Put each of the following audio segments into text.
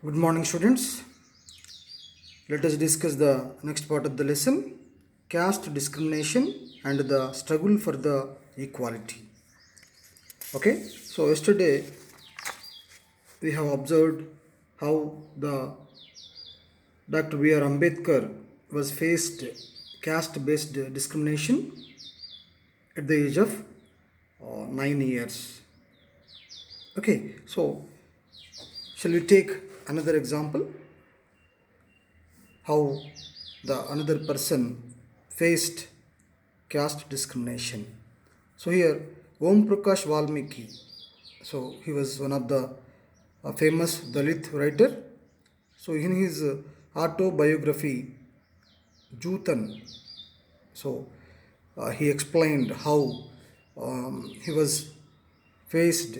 Good morning, students. Let us discuss the next part of the lesson, caste discrimination and the struggle for the equality. Okay, so yesterday we have observed how the Dr. B.R. Ambedkar was faced caste-based discrimination at the age of 9 years. Okay, so shall we take another example? How the another person faced caste discrimination. So here Om Prakash Valmiki, so he was one of the famous Dalit writer. So in his autobiography Jutan, so he explained how he was faced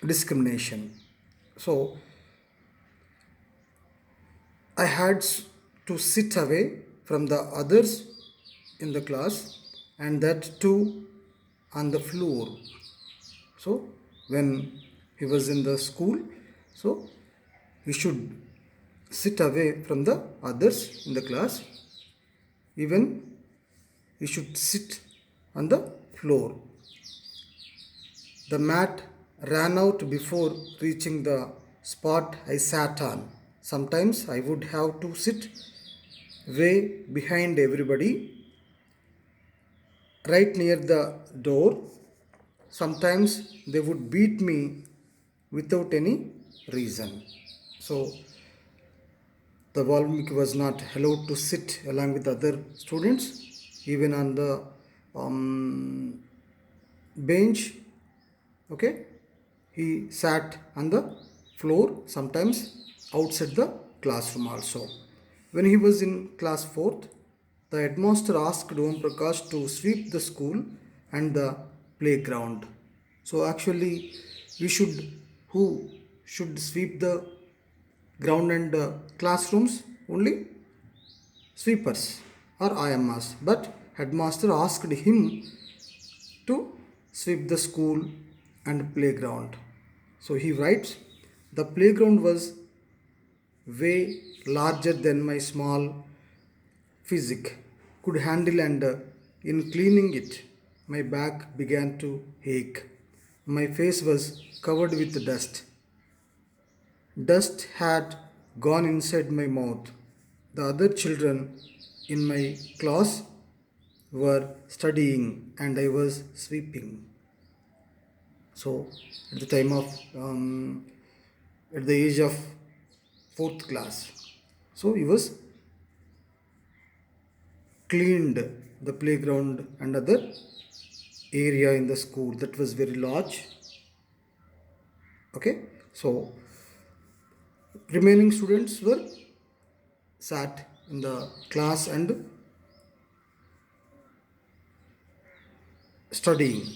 discrimination. So I had to sit away from the others in the class, and that too on the floor. So when he was in the school, so he should sit away from the others in the class. Even he should sit on the floor. The mat ran out before reaching the spot I sat on. Sometimes I would have to sit way behind everybody, right near the door. Sometimes they would beat me without any reason. So the Valmiki was not allowed to sit along with other students, even on the bench. Okay, he sat on the floor, sometimes outside the classroom also. When he was in class 4th, the headmaster asked Om Prakash to sweep the school and the playground. So actually, who should sweep the ground and classrooms? Only sweepers or IMS. But headmaster asked him to sweep the school and playground. So he writes, the playground was way larger than my small physique could handle, and in cleaning it, my back began to ache. My face was covered with dust. Dust had gone inside my mouth. The other children in my class were studying and I was sweeping. So, at the time of, at the age of 4th class, so he was cleaned the playground and other area in the school that was very large. Okay, so remaining students were sat in the class and studying.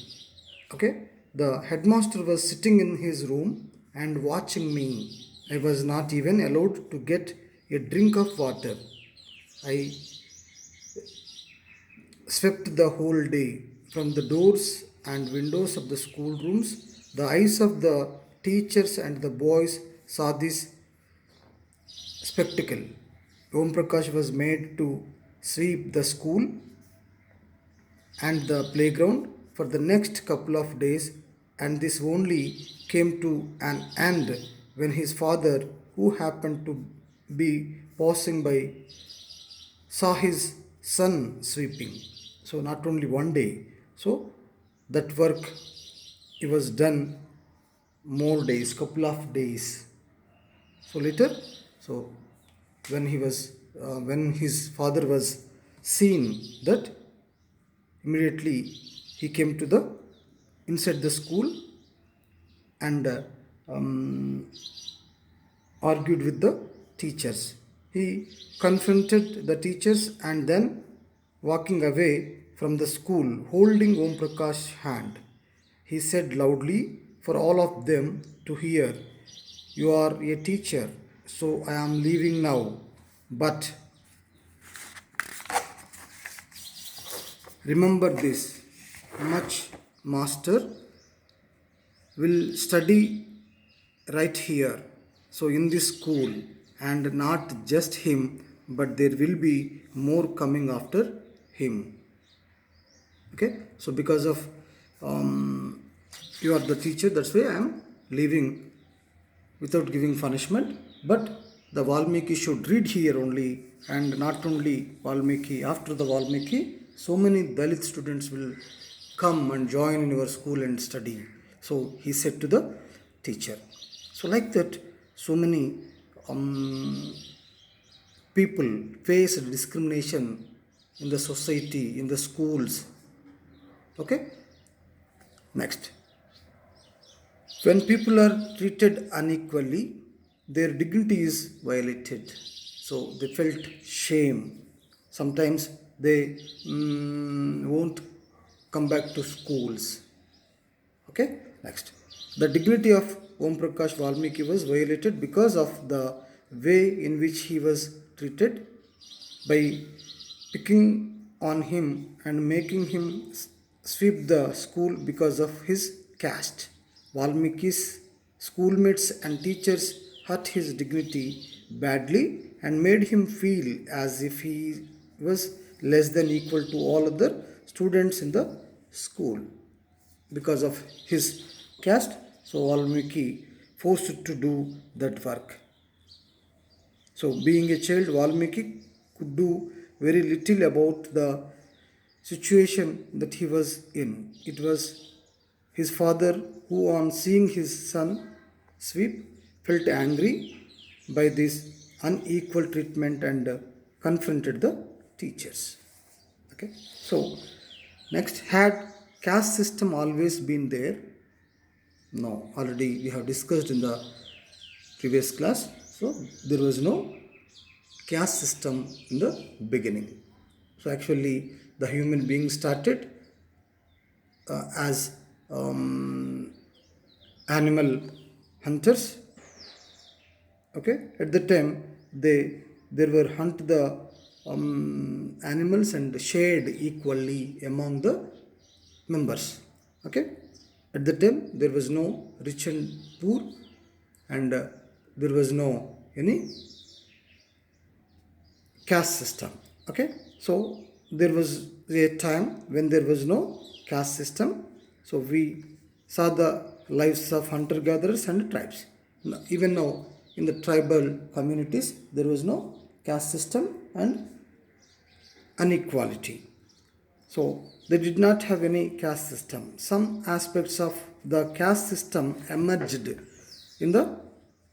Okay, the headmaster was sitting in his room and watching me. I was not even allowed to get a drink of water. I swept the whole day. From the doors and windows of the schoolrooms, the eyes of the teachers and the boys saw this spectacle. Om Prakash was made to sweep the school and the playground for the next couple of days, and this only came to an end when his father, who happened to be passing by, saw his son sweeping. So not only one day, so that work it was done more days, couple of days. So later, so when his father was seen that, immediately he came to the inside the school and argued with the teachers. He confronted the teachers and then walking away from the school, holding Om Prakash's hand, he said loudly for all of them to hear, you are a teacher, so I am leaving now. But remember this much, master will study right here. So in this school, and not just him, but there will be more coming after him. Okay, so because of you are the teacher, that's why I am leaving without giving punishment. But the Valmiki should read here only, and not only Valmiki. After the Valmiki, so many Dalit students will come and join in your school and study. So he said to the teacher. So like that, so many people face discrimination in the society, in the schools. Okay. Next. When people are treated unequally, their dignity is violated. So they felt shame. Sometimes they won't come back to schools. Okay, next. The dignity of Om Prakash Valmiki was violated because of the way in which he was treated by picking on him and making him sweep the school because of his caste. Valmiki's schoolmates and teachers hurt his dignity badly and made him feel as if he was less than equal to all other students in the school because of his caste. So Valmiki forced to do that work. So being a child, Valmiki could do very little about the situation that he was in. It was his father who, on seeing his son sweep, felt angry by this unequal treatment and confronted the teachers. Okay, so next, had caste system always been there? No, already we have discussed in the previous class. So there was no caste system in the beginning. So actually, the human being started as animal hunters. Okay, at the time they were hunt the animals and shared equally among the members. Okay, at the time there was no rich and poor, and there was no any caste system. Okay, so there was a time when there was no caste system. So we saw the lives of hunter gatherers and tribes. Even now in the tribal communities there was no caste system and inequality. So they did not have any caste system. Some aspects of the caste system emerged in the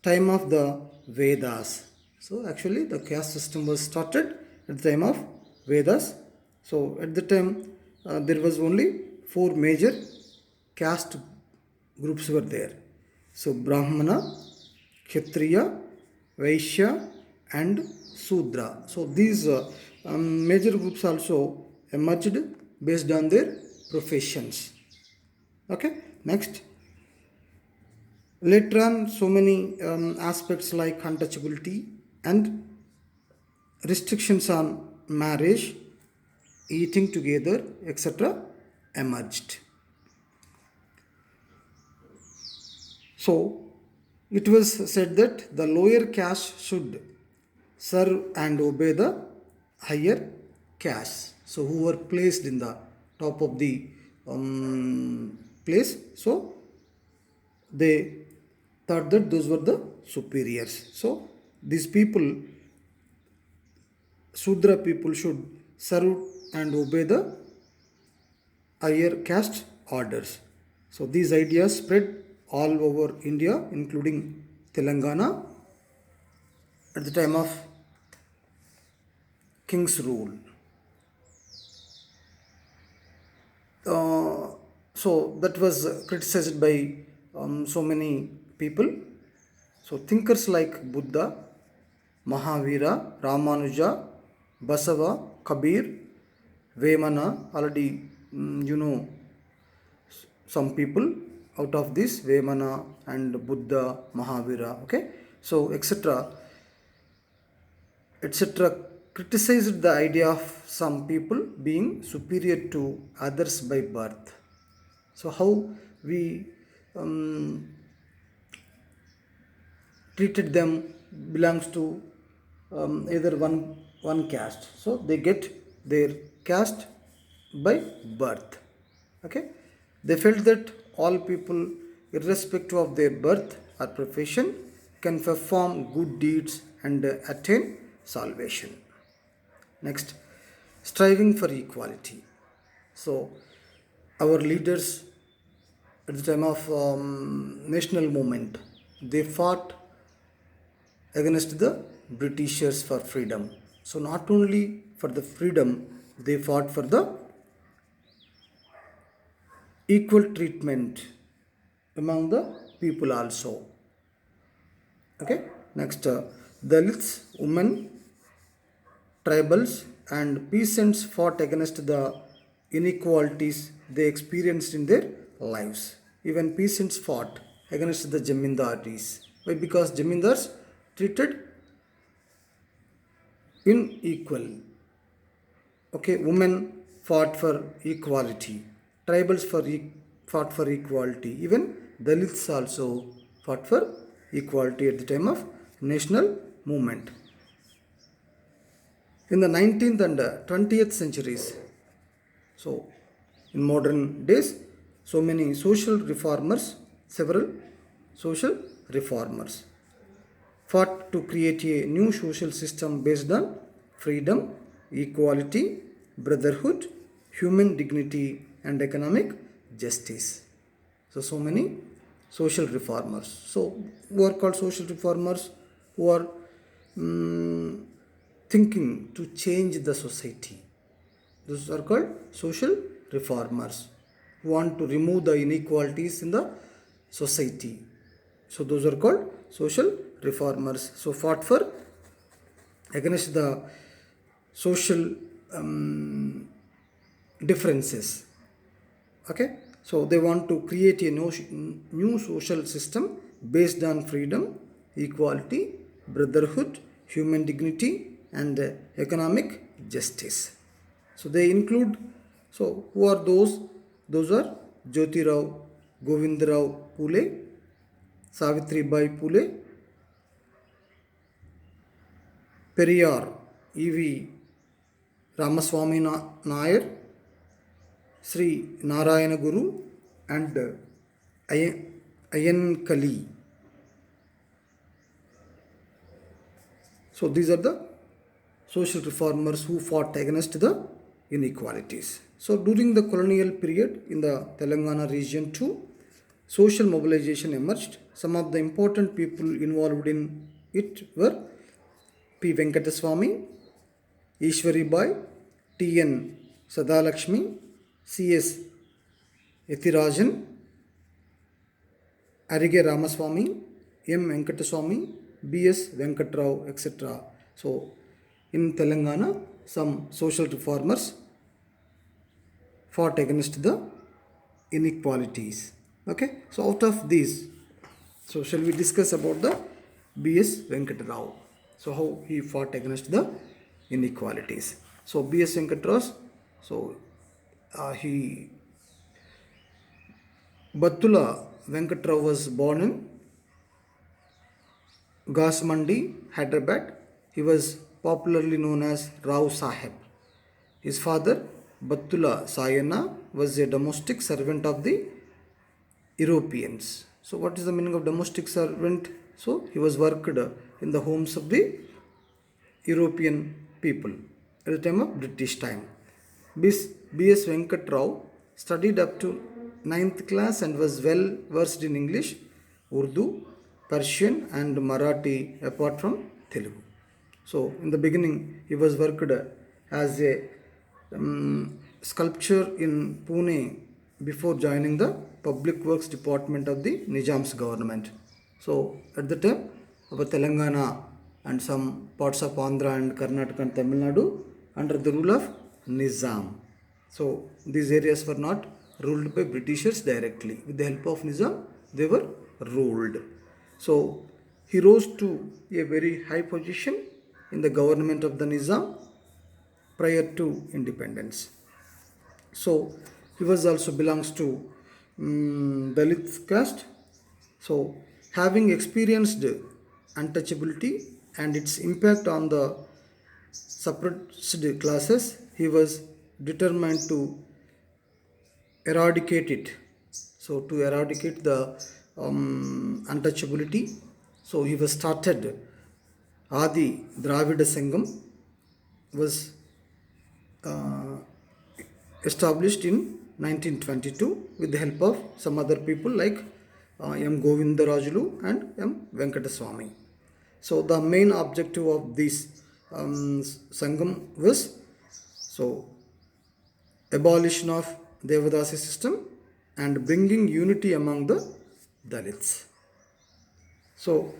time of the Vedas. So actually the caste system was started at the time of Vedas. So at the time there was only four major caste groups were there. So Brahmana, Kshatriya, Vaishya and Sudra. So these major groups also emerged based on their professions. Okay, next. Later on, so many aspects like untouchability and restrictions on marriage, eating together, etc. emerged. So it was said that the lower caste should serve and obey the higher caste. So who were placed in the top of the place, so they thought that those were the superiors. So these people, Sudra people, should serve and obey the higher caste orders. So these ideas spread all over India, including Telangana, at the time of king's rule. So that was criticized by so many people. So thinkers like Buddha, Mahavira, Ramanuja, Basava, Kabir, Vemana, already you know some people out of this, Vemana and Buddha, Mahavira, okay, so etc. etc. criticized the idea of some people being superior to others by birth. So how we treated them belongs to either one caste, so they get their caste by birth. Okay, they felt that all people, irrespective of their birth or profession, can perform good deeds and attain salvation. Next, striving for equality. So our leaders at the time of national movement, they fought against the Britishers for freedom. So not only for the freedom, they fought for the equal treatment among the people also. Okay, next, Dalits, women, tribals and peasants fought against the inequalities they experienced in their lives. Even peasants fought against the jamindaris. Why? Because jamindars treated unequal. Okay, women fought for equality, tribals fought for equality, even Dalits also fought for equality at the time of national movement. In the 19th and 20th centuries, so in modern days, so many social reformers, several social reformers fought to create a new social system based on freedom, equality, brotherhood, human dignity and economic justice. So many social reformers, so who are called social reformers, who are thinking to change the society. Those are called social reformers, who want to remove the inequalities in the society. So those are called social reformers. So fought for against the social differences. Okay, so they want to create a new social system based on freedom, equality, brotherhood, human dignity and economic justice. So they include, so who are those? Those are Jyotirao Govindarao Phule, Savitribai Phule, Periyar E.V. Ramaswamy Nair, Sri Narayana Guru and Ayan-Kali. So these are the social reformers who fought against the inequalities. So during the colonial period in the Telangana region too, social mobilization emerged. Some of the important people involved in it were P. Venkataswamy, Ishwari Bai, T. N. Sadalakshmi, C. S. Ethirajan, Arige Ramaswamy, M. Venkataswamy, B. S. Venkatrao, etc. So in Telangana, some social reformers fought against the inequalities. Okay, so out of these, so shall we discuss about the B.S. Venkatrao? So how he fought against the inequalities. So B.S. Venkatrao, so he Battula Venkatrao was born in Gasmandi, Hyderabad. He was popularly known as Rao Sahib. His father, Battula Sayana, was a domestic servant of the Europeans. So what is the meaning of domestic servant? So he was worked in the homes of the European people at the time of British time. B.S. Venkatrao studied up to 9th class and was well versed in English, Urdu, Persian and Marathi apart from Telugu. So in the beginning he was worked as a sculptor in Pune before joining the Public Works Department of the Nizam's government. So at the time, our Telangana and some parts of Andhra and Karnataka and Tamil Nadu under the rule of Nizam. So these areas were not ruled by Britishers directly. With the help of Nizam, they were ruled. So he rose to a very high position in the government of the Nizam prior to independence. So he was also belongs to Dalit caste. So having experienced untouchability and its impact on the suppressed classes, he was determined to eradicate it. So to eradicate the untouchability, so he was started Adi Dravida Sangam was uh, established in 1922 with the help of some other people like M. Govindarajulu and M. Venkataswamy. So the main objective of this Sangam was so abolition of Devadasi system and bringing unity among the Dalits. So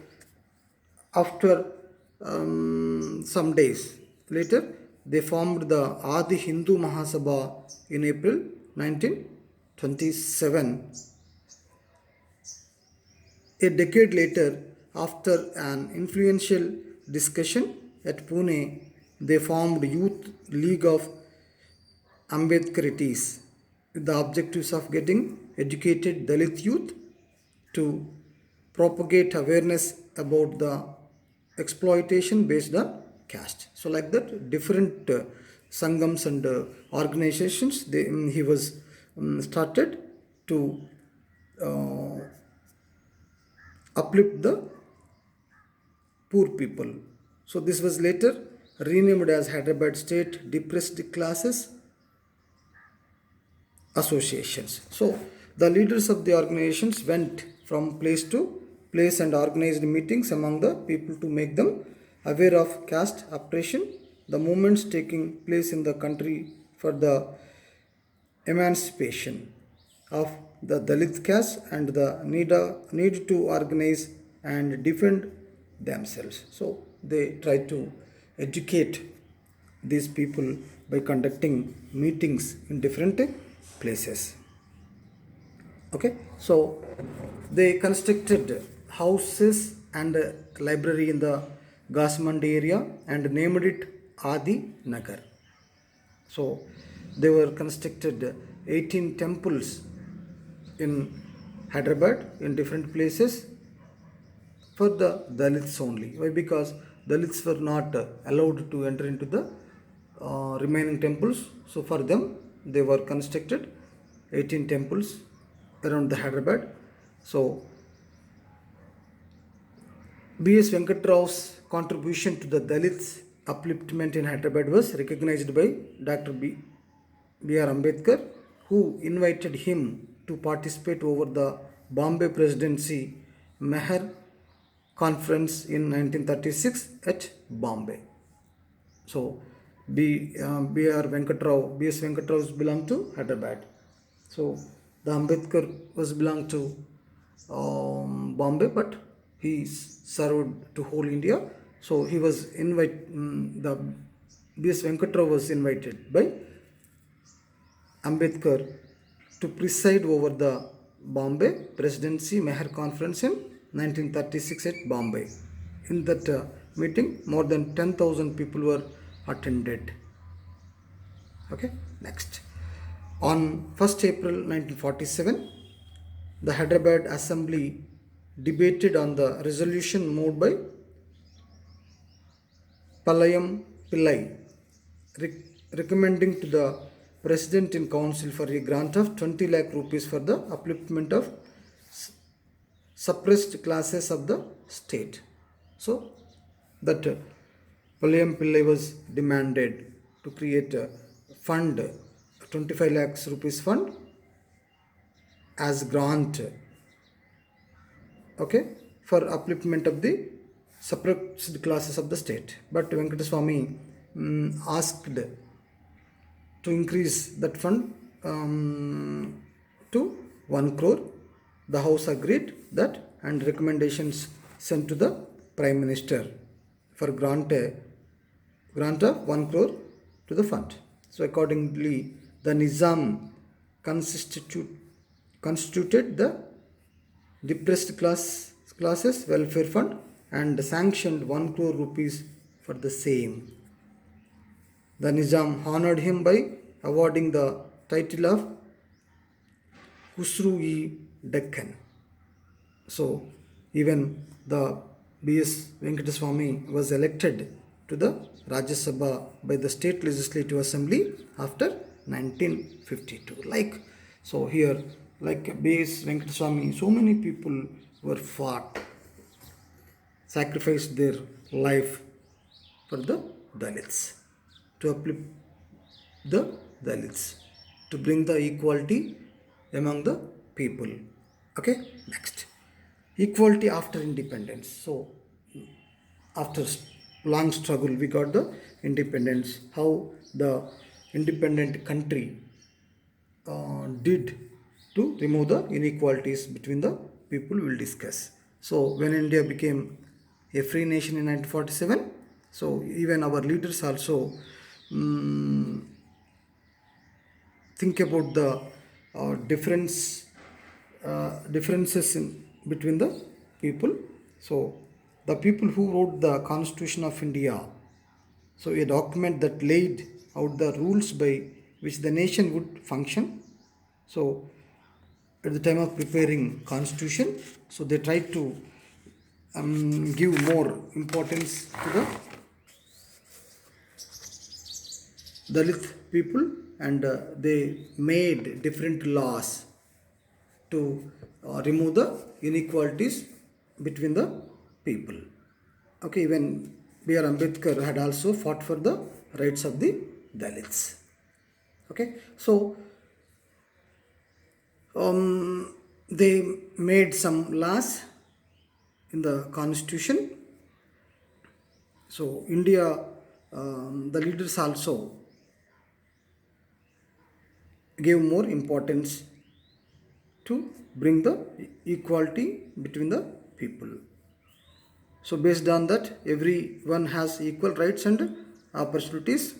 after some days later, they formed the Adi Hindu Mahasabha in April 1927. A decade later, after an influential discussion at Pune, they formed Youth League of Ambedkarites with the objectives of getting educated Dalit youth to propagate awareness about the exploitation based on caste. So like that, different sangams and organizations he was started to uh, uplift the poor people. So this was later renamed as Hyderabad State Depressed Classes Associations. So the leaders of the organizations went from place to place and organized meetings among the people to make them aware of caste oppression, the movements taking place in the country for the emancipation of the Dalit caste and the need to organize and defend themselves. So they try to educate these people by conducting meetings in different places. Okay, so they constructed houses and a library in the Gasmandi area and named it Adi Nagar. So they were constructed 18 temples in Hyderabad in different places for the Dalits only. Why? Because Dalits were not allowed to enter into the remaining temples. So for them, they were constructed 18 temples around the Hyderabad. So B.S. Venkatrao's contribution to the Dalits upliftment in Hyderabad was recognized by Dr. B.R. Ambedkar, who invited him to participate over the Bombay Presidency Meher Conference in 1936 at Bombay. So B.R. Venkatrao, B.S. Venkatrao belonged to Hyderabad. So the Ambedkar was belonged to Bombay, but he served to whole India. So he was the B.S. Venkatrao was invited by Ambedkar to preside over the Bombay Presidency Meher Conference in 1936 at Bombay. In that meeting, more than 10,000 people were attended. Okay, next. On 1st April 1947, the Hyderabad Assembly debated on the resolution moved by Palayam Pillai recommending to the President in Council for a grant of 20 lakh rupees for the upliftment of suppressed classes of the state. So that Palayam Pillai was demanded to create a fund, 25 lakhs rupees fund as grant, okay, for upliftment of the suppressed classes of the state. But Venkateswamy asked to increase that fund to 1 crore. The House agreed that and recommendations sent to the Prime Minister for grant of 1 crore to the fund. So accordingly, the Nizam constituted the depressed classes welfare fund and sanctioned 1 crore rupees for the same. The Nizam honored him by awarding the title of Khusru-e Deccan. So even the B.S. Venkateswamy was elected to the Rajya Sabha by the State Legislative Assembly after 1952. So here, like B.S. Venkateswamy, so many people were fought, sacrificed their life for the Dalits, to uplift the Dalits, to bring the equality among the people. Okay, next. Equality after independence. So, after long struggle, we got the independence. How the independent country did to remove the inequalities between the people, we'll discuss. So, when India became a free nation in 1947, so even our leaders also think about the differences in between the people. So the people who wrote the Constitution of India, so a document that laid out the rules by which the nation would function. So at the time of preparing Constitution, so they tried to give more importance to the Dalit people, and they made different laws to remove the inequalities between the people. Okay, even B.R. Ambedkar had also fought for the rights of the Dalits. Okay, so they made some laws in the constitution. So India, the leaders also gave more importance to bring the equality between the people. So based on that, everyone has equal rights and opportunities.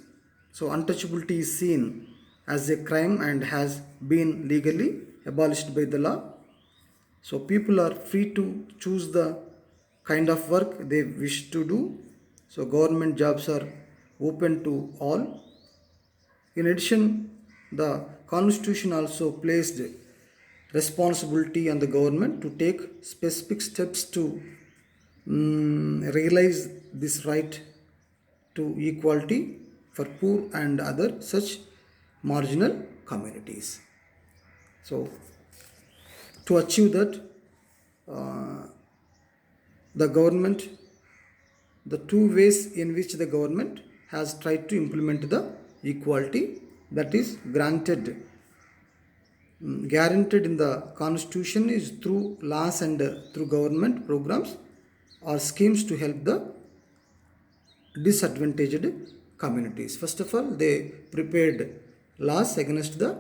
So untouchability is seen as a crime and has been legally abolished by the law. So people are free to choose the kind of work they wish to do. So government jobs are open to all. In addition, the constitution also placed responsibility on the government to take specific steps to realize this right to equality for poor and other such marginal communities. So to achieve that, the government, the two ways in which the government has tried to implement the equality, that is guaranteed in the constitution, is through laws and through government programs or schemes to help the disadvantaged communities. First of all, they prepared laws against the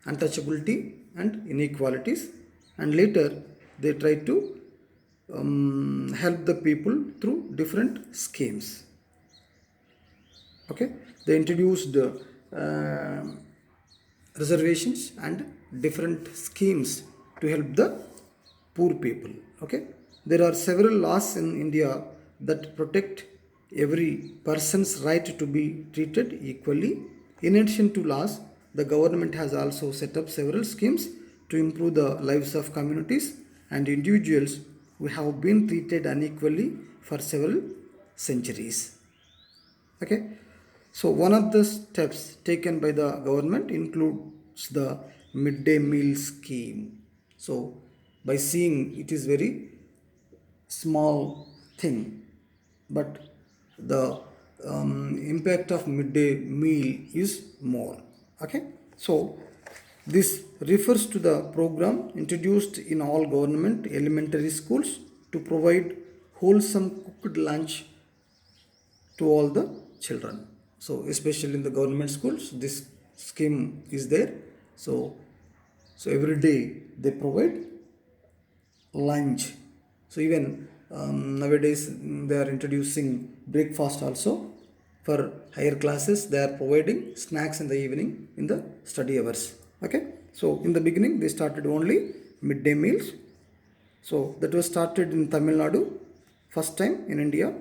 untouchability and inequalities, and later they tried to help the people through different schemes. Okay, they introduced reservations and different schemes to help the poor people. Okay, there are several laws in India that protect every person's right to be treated equally. In addition to laws, the government has also set up several schemes to improve the lives of communities and individuals who have been treated unequally for several centuries. Okay, so one of the steps taken by the government includes the midday meal scheme. So by seeing, it is very small thing, but the impact of midday meal is more. Okay, so this refers to the program introduced in all government elementary schools to provide wholesome cooked lunch to all the children. So especially in the government schools, this scheme is there. So every day they provide lunch. So even nowadays they are introducing breakfast also for higher classes. They are providing snacks in the evening in the study hours. Okay. So in the beginning they started only midday meals. So that was started in Tamil Nadu, first time in India.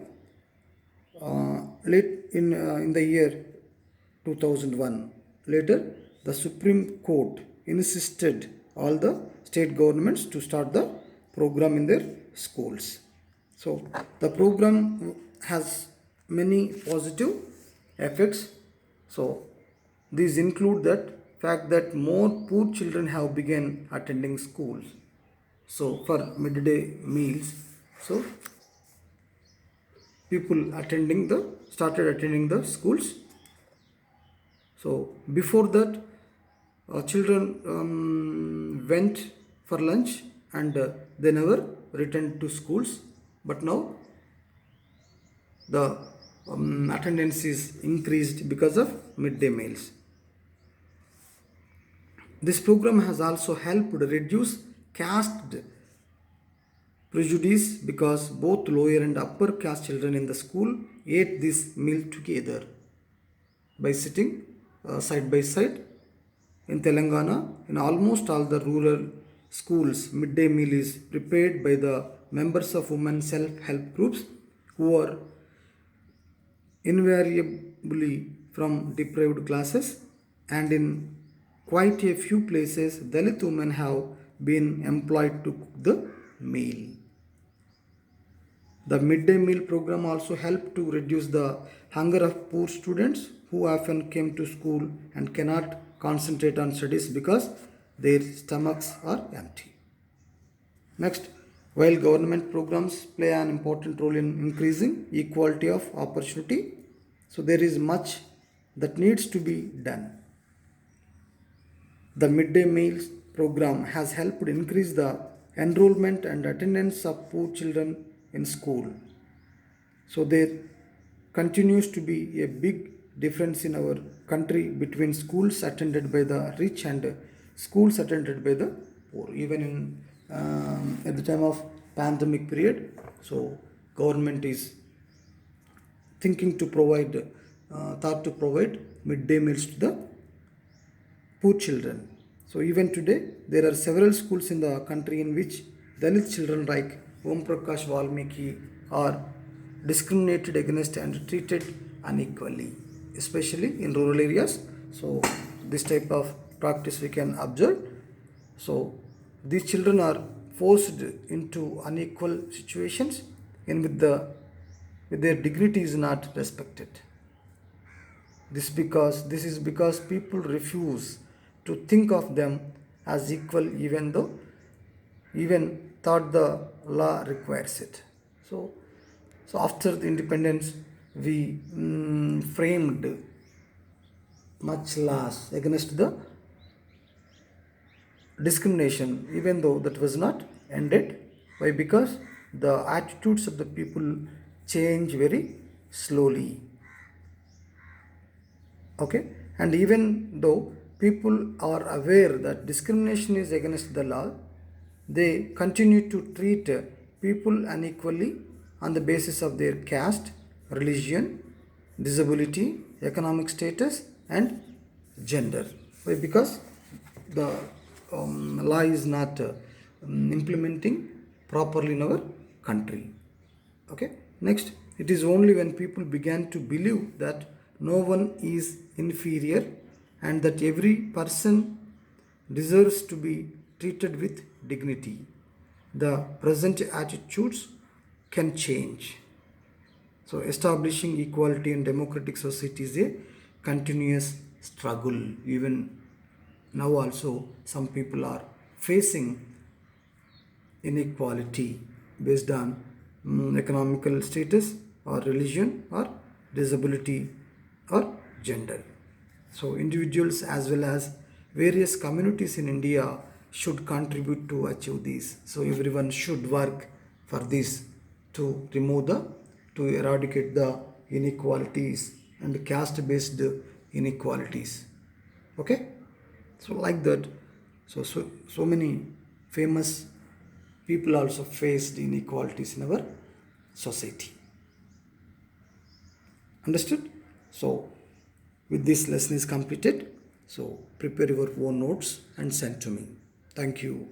Late in the year 2001. Later, the Supreme Court insisted all the state governments to start the program in their schools. So the program has many positive effects. So these include that fact that more poor children have begun attending schools. So for midday meals, so people started attending the schools. So before that, children went for lunch and they never returned to schools. But now the attendance is increased because of midday meals. This program has also helped reduce caste prejudice because both lower and upper caste children in the school ate this meal together by sitting side by side. In Telangana, in almost all the rural schools, midday meal is prepared by the members of women self-help groups who are invariably from deprived classes, and in quite a few places, Dalit women have been employed to cook the meal. The midday meal program also helped to reduce the hunger of poor students who often came to school and cannot concentrate on studies because their stomachs are empty. Next, while government programs play an important role in increasing equality of opportunity, so there is much that needs to be done. The midday meals program has helped increase the enrollment and attendance of poor children in school. So there continues to be a big difference in our country between schools attended by the rich and schools attended by the poor. Even in at the time of pandemic period, so government is thinking to provide, thought to provide midday meals to the poor children. So even today, there are several schools in the country in which Dalit children like Om Prakash Valmiki are discriminated against and treated unequally, especially in rural areas. So this type of practice we can observe. So these children are forced into unequal situations and with their dignity is not respected. This is because people refuse to think of them as equal even thought the law requires it. So after the independence we framed much laws against the discrimination, even though that was not ended. Why? Because the attitudes of the people change very slowly. Okay, and even though people are aware that discrimination is against the law, they continue to treat people unequally on the basis of their caste, religion, disability, economic status, and gender. Why? Because the law is not implementing properly in our country. Okay, next, it is only when people began to believe that no one is inferior and that every person deserves to be treated with dignity, the present attitudes can change. So establishing equality in democratic society is a continuous struggle. Even now also some people are facing inequality based on economical status or religion or disability or gender. So individuals as well as various communities in India should contribute to achieve this. So everyone should work for this to to eradicate the inequalities and caste based inequalities. Okay, so like that, so many famous people also faced inequalities in our society. Understood? So with this lesson is completed, so prepare your own notes and send to me. Thank you.